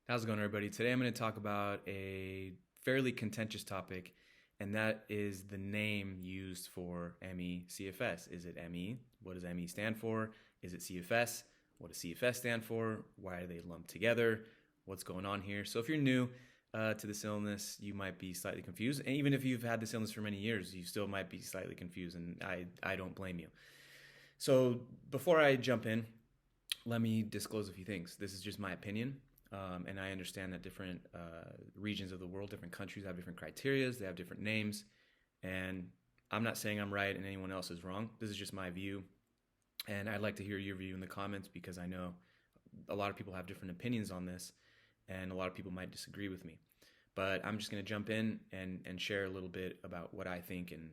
How's it going, everybody? Today I'm going to talk about a fairly contentious topic, and that is the name used for MECFS. Is it ME? What does ME stand for? Is it CFS? What does CFS stand for? Why are they lumped together? What's going on here? So if you're new to this illness, you might be slightly confused. And even if you've had this illness for many years, you still might be slightly confused, and I don't blame you. So before I jump in, let me disclose a few things. This is just my opinion, and I understand that different regions of the world, different countries have different criterias, they have different names, and I'm not saying I'm right and anyone else is wrong. This is just my view, and I'd like to hear your view in the comments because I know a lot of people have different opinions on this, and a lot of people might disagree with me. But I'm just going to jump in and share a little bit about what I think and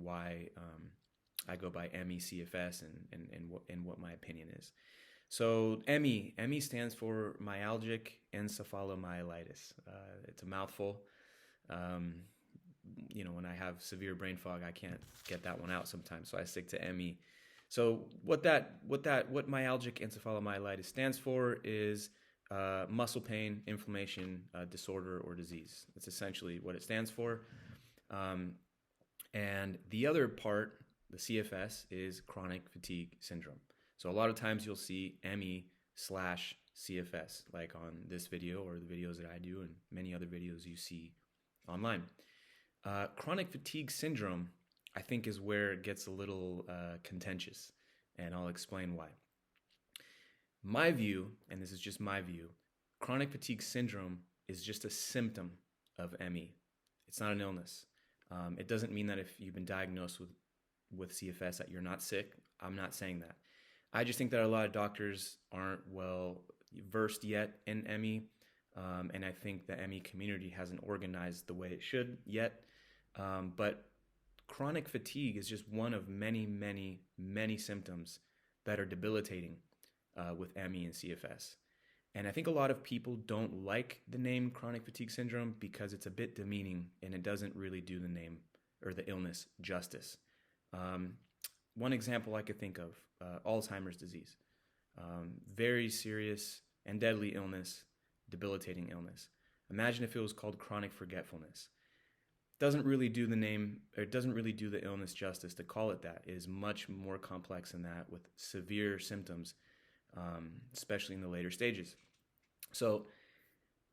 why I go by MECFS and what my opinion is. So ME stands for myalgic encephalomyelitis. It's a mouthful. Um, when I have severe brain fog, I can't get that one out sometimes, so I stick to ME. So what myalgic encephalomyelitis stands for is muscle pain, inflammation, disorder, or disease. That's essentially what it stands for. Um, and the other part, the CFS, is chronic fatigue syndrome. So a lot of times you'll see ME/CFS, like on this video or the videos that I do and many other videos you see online. Chronic fatigue syndrome, I think, is where it gets a little contentious, and I'll explain why. My view, and this is just my view, chronic fatigue syndrome is just a symptom of ME. It's not an illness. It doesn't mean that if you've been diagnosed with CFS that you're not sick. I'm not saying that. I just think that a lot of doctors aren't well versed yet in ME, and I think the ME community hasn't organized the way it should yet. But chronic fatigue is just one of many, many, many symptoms that are debilitating with ME and CFS. And I think a lot of people don't like the name chronic fatigue syndrome because it's a bit demeaning and it doesn't really do the name or the illness justice. One example I could think of, Alzheimer's disease. Very serious and deadly illness, debilitating illness. Imagine if it was called chronic forgetfulness. Doesn't really do the name, or it doesn't really do the illness justice to call it that. It is much more complex than that with severe symptoms, especially in the later stages. So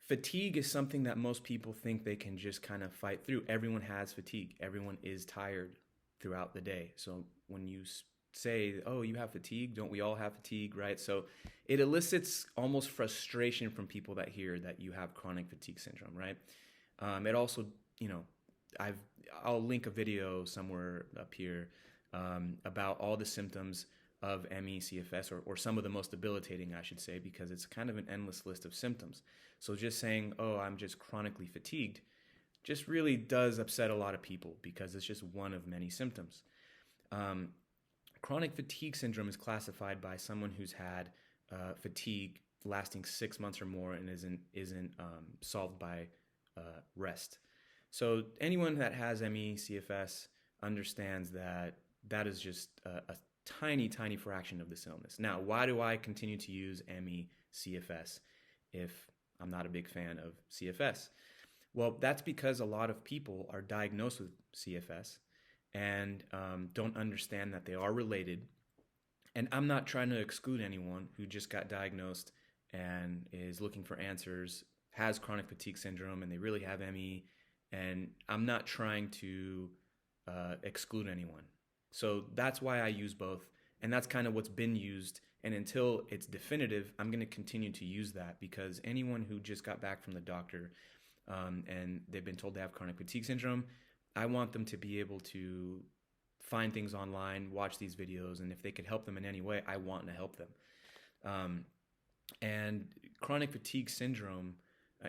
fatigue is something that most people think they can just kind of fight through. Everyone has fatigue. Everyone is tired throughout the day. So when you say, oh, you have fatigue, don't we all have fatigue, right? So it elicits almost frustration from people that hear that you have chronic fatigue syndrome, right? It also, I'll link a video somewhere up here about all the symptoms of ME/CFS, or some of the most debilitating, I should say, because it's kind of an endless list of symptoms. So just saying, oh, I'm just chronically fatigued, just really does upset a lot of people because it's just one of many symptoms. Chronic fatigue syndrome is classified by someone who's had fatigue lasting 6 months or more and isn't solved by rest. So anyone that has ME/CFS understands that that is just a tiny, tiny fraction of this illness. Now, why do I continue to use ME/CFS if I'm not a big fan of CFS? Well, that's because a lot of people are diagnosed with CFS and don't understand that they are related. And I'm not trying to exclude anyone who just got diagnosed and is looking for answers, has chronic fatigue syndrome, and they really have ME. And I'm not trying to exclude anyone. So that's why I use both. And that's kind of what's been used. And until it's definitive, I'm going to continue to use that because anyone who just got back from the doctor and they've been told they have chronic fatigue syndrome, I want them to be able to find things online, watch these videos, and if they could help them in any way, I want to help them. And chronic fatigue syndrome,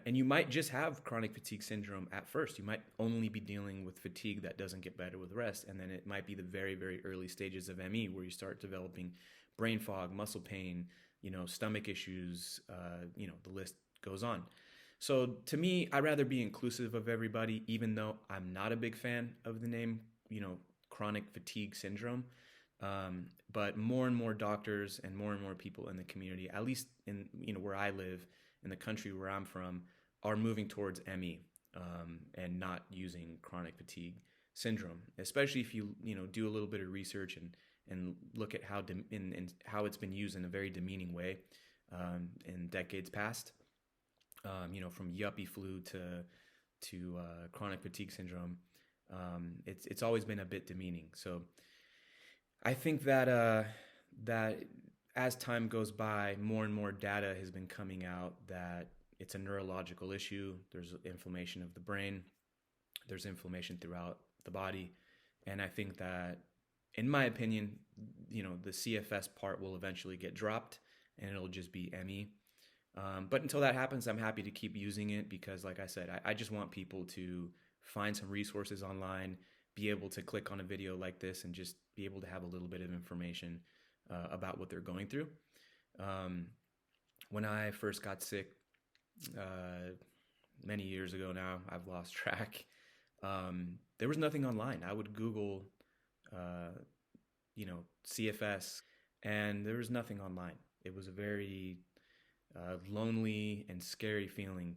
and you might just have chronic fatigue syndrome at first. You might only be dealing with fatigue that doesn't get better with rest, and then it might be the very, very early stages of ME where you start developing brain fog, muscle pain, stomach issues, the list goes on. So to me, I'd rather be inclusive of everybody, even though I'm not a big fan of the name, chronic fatigue syndrome. But more and more doctors and more people in the community, at least in where I live in the country where I'm from are moving towards ME, and not using chronic fatigue syndrome, especially if you do a little bit of research and look at how it's been used in a very demeaning way in decades past. From yuppie flu to chronic fatigue syndrome, it's always been a bit demeaning. So I think that as time goes by, more and more data has been coming out that it's a neurological issue. There's inflammation of the brain. There's inflammation throughout the body. And I think that, in my opinion, the CFS part will eventually get dropped and it'll just be ME. But until that happens, I'm happy to keep using it because, like I said, I just want people to find some resources online, be able to click on a video like this and just be able to have a little bit of information about what they're going through. When I first got sick, many years ago now, I've lost track. There was nothing online. I would Google, CFS, and there was nothing online. It was a very lonely and scary feeling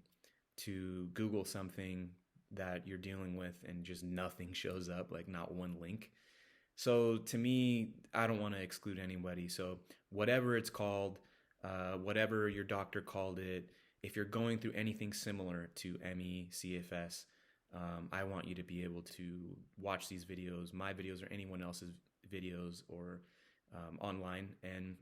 to Google something that you're dealing with and just nothing shows up, like not one link. So to me, I don't want to exclude anybody. So whatever it's called, whatever your doctor called it, if you're going through anything similar to MECFS, I want you to be able to watch these videos, my videos or anyone else's videos or online, and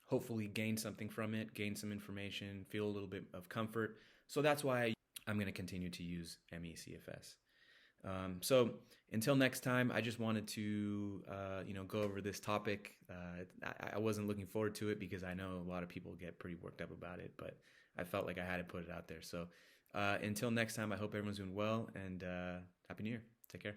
hopefully gain something from it, gain some information, feel a little bit of comfort. So that's why I'm going to continue to use MECFS. So until next time, I just wanted to go over this topic. I wasn't looking forward to it because I know a lot of people get pretty worked up about it, but I felt like I had to put it out there. So until next time, I hope everyone's doing well, and Happy New Year. Take care.